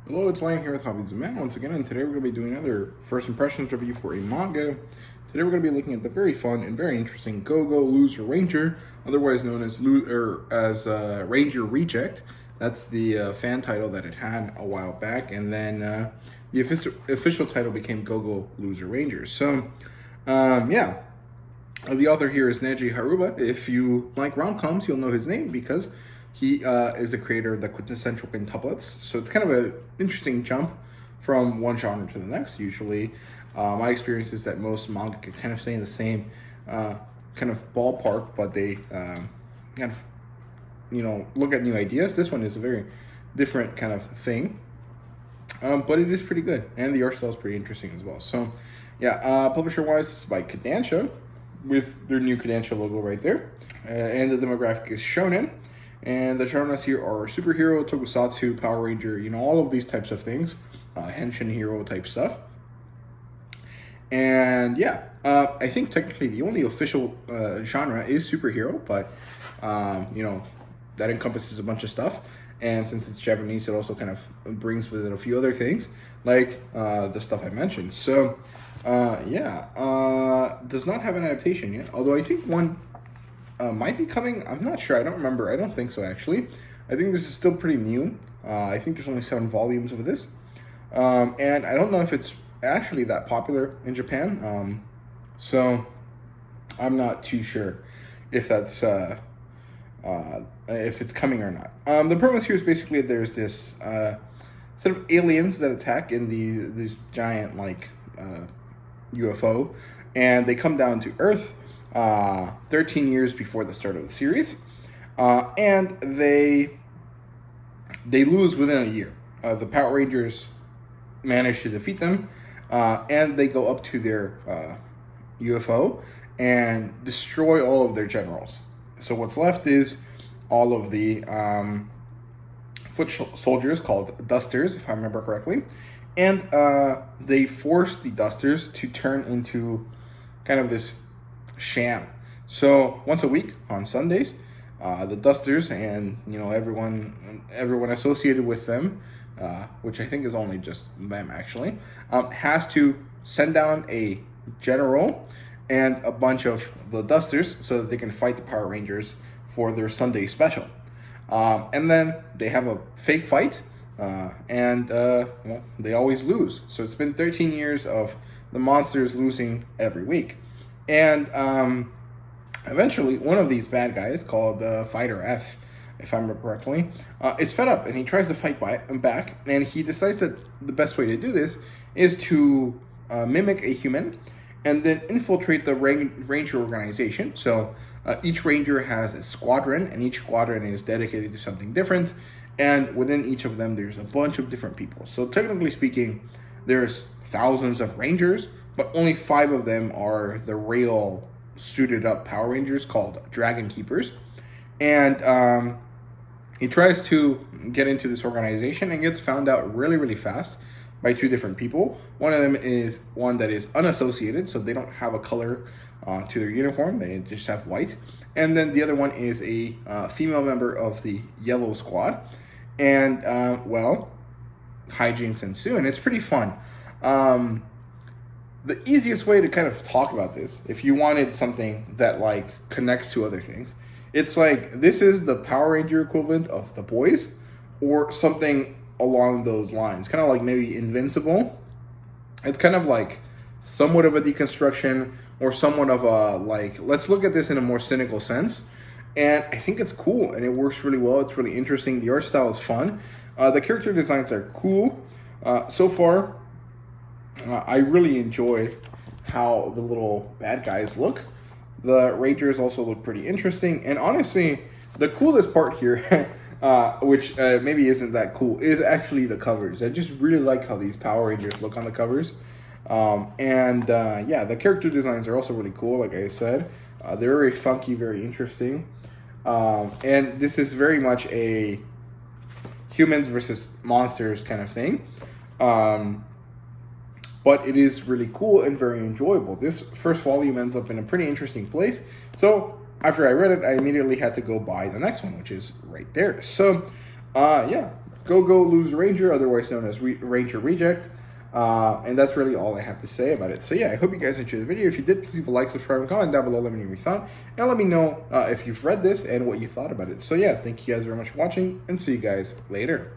Hello, it's Lion here with Hobbies of Man once again, and today we're going to be doing another first impressions review for a manga. Today we're going to be looking at the very fun and very interesting Go-Go Loser Ranger, otherwise known as Ranger Reject. That's the fan title that it had a while back, and then the official title became Go-Go Loser Ranger. So, yeah. The author here is Neji Haruba. If you like rom-coms, you'll know his name because he is the creator of the quintessential quintuplets. So it's kind of an interesting jump from one genre to the next. Usually, my experience is that most manga can kind of stay in the same kind of ballpark, but they kind of, look at new ideas. This one is a very different kind of thing, but it is pretty good, and the art style is pretty interesting as well. So, yeah, publisher-wise, it's by Kodansha, with their new Kodansha logo right there. And the demographic is shonen. And the genres here are superhero, tokusatsu, Power Ranger, all of these types of things. Henshin hero type stuff. And yeah, I think technically the only official genre is superhero, but that encompasses a bunch of stuff. And since it's Japanese, it also kind of brings with it a few other things, like the stuff I mentioned. So, does not have an adaptation yet, although I think one might be coming. I'm not sure. I don't remember. I don't think so, actually. I think this is still pretty new. I think there's only 7 volumes of this. And I don't know if it's actually that popular in Japan. So I'm not too sure if that's if it's coming or not. The premise here is basically there's this set of aliens that attack in this giant UFO, and they come down to Earth 13 years before the start of the series, and they lose within a year. The Power Rangers manage to defeat them, and they go up to their UFO and destroy all of their generals. So what's left is all of the foot soldiers, called Dusters, if I remember correctly, and they force the Dusters to turn into kind of this sham. So once a week on Sundays, the Dusters and everyone associated with them, which I think is only just them actually, has to send down a general and a bunch of the Dusters so that they can fight the Power Rangers for their Sunday special. And then they have a fake fight, and they always lose. So it's been 13 years of the monsters losing every week. And eventually, one of these bad guys, called Fighter F, if I remember correctly, is fed up, and he tries to fight back, and he decides that the best way to do this is to mimic a human and then infiltrate the Ranger organization. So each Ranger has a squadron, and each squadron is dedicated to something different, and within each of them, there's a bunch of different people. So technically speaking, there's thousands of Rangers, but only 5 of them are the real suited up Power Rangers, called Dragon Keepers. And he tries to get into this organization and gets found out really, really fast by 2 different people. One of them is one that is unassociated, so they don't have a color to their uniform. They just have white. And then the other one is a female member of the Yellow Squad. And, hijinks ensue, and it's pretty fun. The easiest way to kind of talk about this, if you wanted something that connects to other things, it's this is the Power Ranger equivalent of The Boys, or something along those lines. Kind of like maybe Invincible. It's kind of somewhat of a deconstruction, or somewhat of a let's look at this in a more cynical sense. And I think it's cool, and it works really well. It's really interesting. The art style is fun. The character designs are cool. So far, I really enjoy how the little bad guys look. The Rangers also look pretty interesting. And honestly, the coolest part here, which maybe isn't that cool, is actually the covers. I just really like how these Power Rangers look on the covers. The character designs are also really cool, like I said. They're very funky, very interesting. And this is very much a humans versus monsters kind of thing. But it is really cool and very enjoyable. This first volume ends up in a pretty interesting place. So after I read it, I immediately had to go buy the next one, which is right there. So, Go-Go Loser Ranger, otherwise known as Ranger Reject. And that's really all I have to say about it. So yeah, I hope you guys enjoyed the video. If you did, please leave a like, subscribe, and comment down below. Let me know what you thought. And let me know if you've read this and what you thought about it. So yeah, thank you guys very much for watching, and see you guys later.